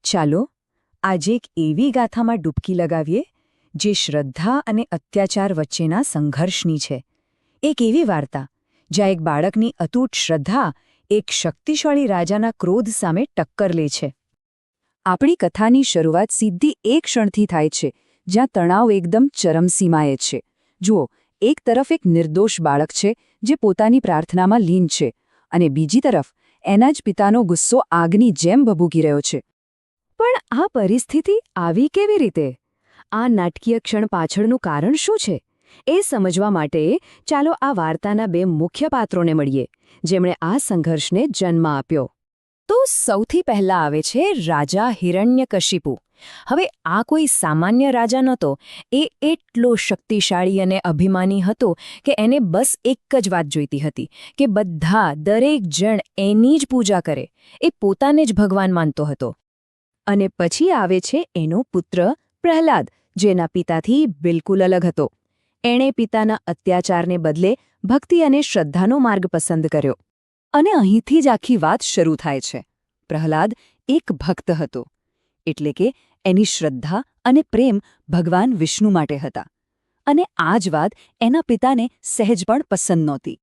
ચાલો આજે એક એવી ગાથામાં ડૂબકી લગાવીએ જે શ્રદ્ધા અને અત્યાચાર વચ્ચેના સંઘર્ષની છે. એક એવી વાર્તા જ્યાં એક બાળકની અતૂટ શ્રદ્ધા એક શક્તિશાળી રાજાના ક્રોધ સામે ટક્કર લે છે. આપણી કથાની શરૂઆત સીધી એક ક્ષણથી થાય છે જ્યાં તણાવ એકદમ ચરમસીમાએ છે. જુઓ, એક તરફ એક નિર્દોષ બાળક છે જે પોતાની પ્રાર્થનામાં લીન છે અને બીજી તરફ એના જ પિતાનો ગુસ્સો આગની જેમ ભભૂકી રહ્યો છે. પણ આ પરિસ્થિતિ આવી કેવી રીતે? આ નાટકીય ક્ષણ પાછળનું કારણ શું છે? એ સમજવા માટે ચાલો આ વાર્તાના બે મુખ્ય પાત્રોને મળીએ જેમણે આ સંઘર્ષને જન્મ આપ્યો. તો સૌથી પહેલા આવે છે રાજા હિરણ્યકશિપુ. હવે આ કોઈ સામાન્ય રાજા નહોતો. એ એટલો શક્તિશાળી અને અભિમાની હતો કે એને બસ એક જ વાત જોઈતી હતી કે દરેક જણ એની જ પૂજા કરે. એ પોતાને જ ભગવાન માનતો હતો. અને પછી આવે છે એનો પુત્ર પ્રહલાદ, જેના પિતાથી બિલકુલ અલગ હતો. એણે પિતાના અત્યાચારને બદલે ભક્તિ અને શ્રદ્ધાનો માર્ગ પસંદ કર્યો. અને અહીંથી જ આખી વાત શરૂ થાય છે. પ્રહલાદ એક ભક્ત હતો, એટલે કે એની શ્રદ્ધા અને પ્રેમ ભગવાન વિષ્ણુ માટે હતા. અને આ જ વાત એના પિતાને સહેજ પણ પસંદ નહોતી.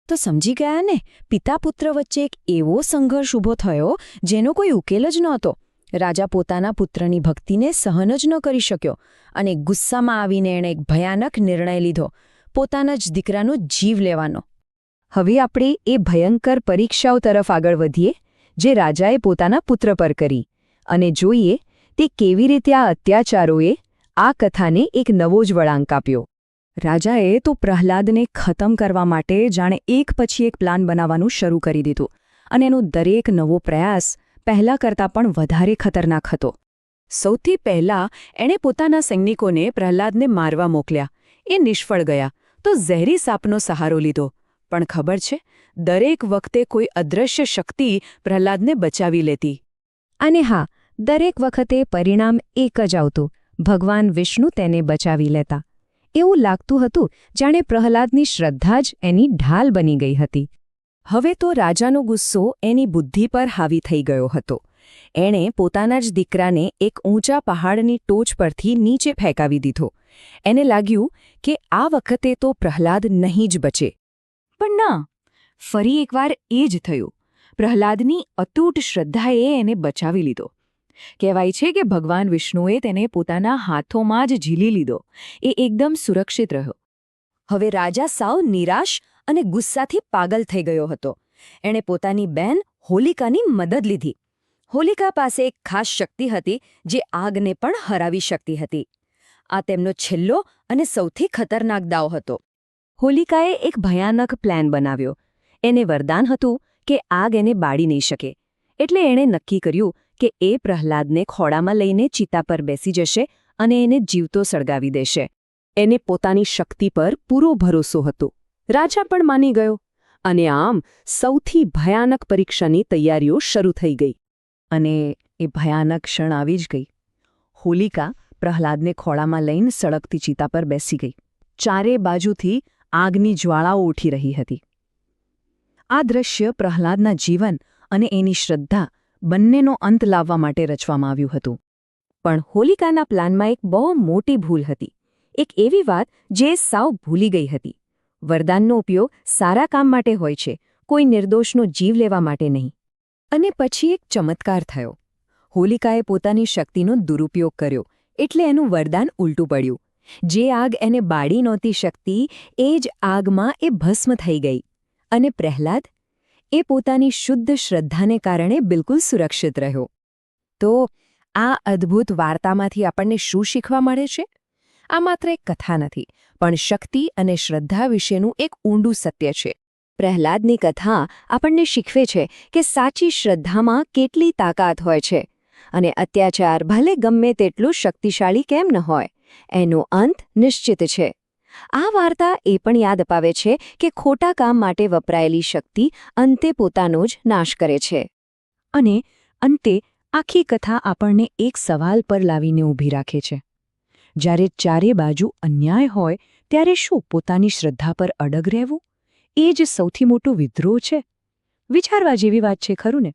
તો સમજી ગયા ને, પિતા-પુત્ર વચ્ચે એક એવો સંઘર્ષ ઊભો થયો જેનો કોઈ ઉકેલ જ નહોતો. રાજા પોતાના પુત્રની ભક્તિને સહન જ ન કરી શક્યો અને ગુસ્સામાં આવીને એણે એક ભયાનક નિર્ણય લીધો, પોતાના જ દીકરાનો જીવ લેવાનો. હવે આપણે એ ભયંકર પરીક્ષાઓ તરફ આગળ વધીએ જે રાજાએ પોતાના પુત્ર પર કરી, અને જોઈએ તે કેવી રીતે આ અત્યાચારોએ આ કથાને એક નવો જ વળાંક આપ્યો. રાજાએ તો પ્રહલાદને ખતમ કરવા માટે જાણે એક પછી એક પ્લાન બનાવવાનું શરૂ કરી દીધું, અને એનો દરેક નવો પ્રયાસ પહેલા કરતાં પણ વધારે ખતરનાક હતો. સૌથી પહેલાં એણે પોતાના સૈનિકોને પ્રહલાદને મારવા મોકલ્યા. એ નિષ્ફળ ગયા તો ઝેરી સાપનો સહારો લીધો. પણ ખબર છે, દરેક વખતે કોઈ અદૃશ્ય શક્તિ પ્રહલાદને બચાવી લેતી. અને હા, દરેક વખતે પરિણામ એક જ આવતું: ભગવાન વિષ્ણુ તેને બચાવી લેતા. એવું લાગતું હતું જાણે પ્રહલાદની શ્રદ્ધા જ એની ઢાલ બની ગઈ હતી. હવે તો રાજાનો ગુસ્સો એની બુદ્ધિ પર હાવી થઈ ગયો હતો. એણે પોતાના જ દીકરાને એક ઊંચા પહાડની ટોચ પરથી નીચે ફેંકાવી દીધો. એને લાગ્યું કે આ વખતે તો પ્રહલાદ નહીં જ બચે. પણ ના, ફરી એકવાર એ જ થયું. પ્રહલાદની અતૂટ શ્રદ્ધાએ એને બચાવી લીધો. કહેવાય છે કે ભગવાન વિષ્ણુએ તેને પોતાના હાથોમાં જ ઝીલી લીધો. એ એકદમ સુરક્ષિત રહ્યો. હવે રાજા સાવ નિરાશ અને ગુસ્સાથી પાગલ થઈ ગયો હતો. એણે પોતાની બહેન હોલિકાની મદદ લીધી. હોલિકા પાસે એક ખાસ શક્તિ હતી જે આગને પણ હરાવી શકતી હતી. આ તેમનો છેલ્લો અને સૌથી ખતરનાક દાવ હતો. હોલિકાએ એક ભયાનક પ્લાન બનાવ્યો. એને વરદાન હતું કે આગ એને બાળી નહીં શકે. એટલે એણે નક્કી કર્યું કે એ પ્રહલાદને ખોળામાં લઈને ચિતા પર બેસી જશે અને એને જીવતો સળગાવી દેશે. એને પોતાની શક્તિ પર પૂરો ભરોસો હતો. રાજા પણ માની ગયો. અને આમ સૌથી ભયાનક પરીક્ષાની તૈયારીઓ શરૂ થઈ ગઈ. અને એ ભયાનક ક્ષણ આવી જ ગઈ. હોલિકા પ્રહલાદને ખોળામાં લઈને સળગતી ચિતા પર બેસી ગઈ. ચારે બાજુથી આગની જ્વાળાઓ ઉઠી રહી હતી. આ દ્રશ્ય પ્રહલાદના જીવન અને એની શ્રદ્ધા બંનેનો અંત લાવવા માટે રચવામાં આવ્યું હતું. પણ હોલિકાના પ્લાનમાં એક બહુ મોટી ભૂલ હતી. એક એવી વાત જે સાવ ભૂલી ગઈ હતી. વરદાનનો ઉપયોગ સારા કામ માટે હોય છે, કોઈ નિર્દોષનો જીવ લેવા માટે નહીં. અને પછી એક ચમત્કાર થયો. હોલિકાએ પોતાની શક્તિનો દુરુપયોગ કર્યો, એટલે એનું વરદાન ઉલટું પડ્યું. જે આગ એને બાળી નહોતી શકતી, એ જ આગમાં એ ભસ્મ થઈ ગઈ. અને પ્રહલાદ? એ પોતાની શુદ્ધ શ્રદ્ધાને કારણે બિલકુલ સુરક્ષિત રહ્યો. તો આ અદ્ભુત વાર્તામાંથી આપણને શું શીખવા મળે છે? આ માત્ર એક કથા નથી, પણ શક્તિ અને શ્રદ્ધા વિશેનું એક ઊંડું સત્ય છે. પ્રહલાદની કથા આપણને શીખવે છે કે સાચી શ્રદ્ધામાં કેટલી તાકાત હોય છે. અને અત્યાચાર ભલે ગમે તેટલું શક્તિશાળી કેમ ન હોય, એનો અંત નિશ્ચિત છે. આ વાર્તા એ પણ યાદ અપાવે છે કે ખોટા કામ માટે વપરાયેલી શક્તિ અંતે પોતાનો જ નાશ કરે છે. અને અંતે આખી કથા આપણને એક સવાલ પર લાવીને ઊભી રાખે છે. જ્યારે ચારે બાજુ અન્યાય હોય ત્યારે શું પોતાની શ્રદ્ધા પર અડગ રહેવું? એ જ સૌથી મોટું વિદ્રોહ છે. વિચારવા જેવી વાત છે, ખરું ને?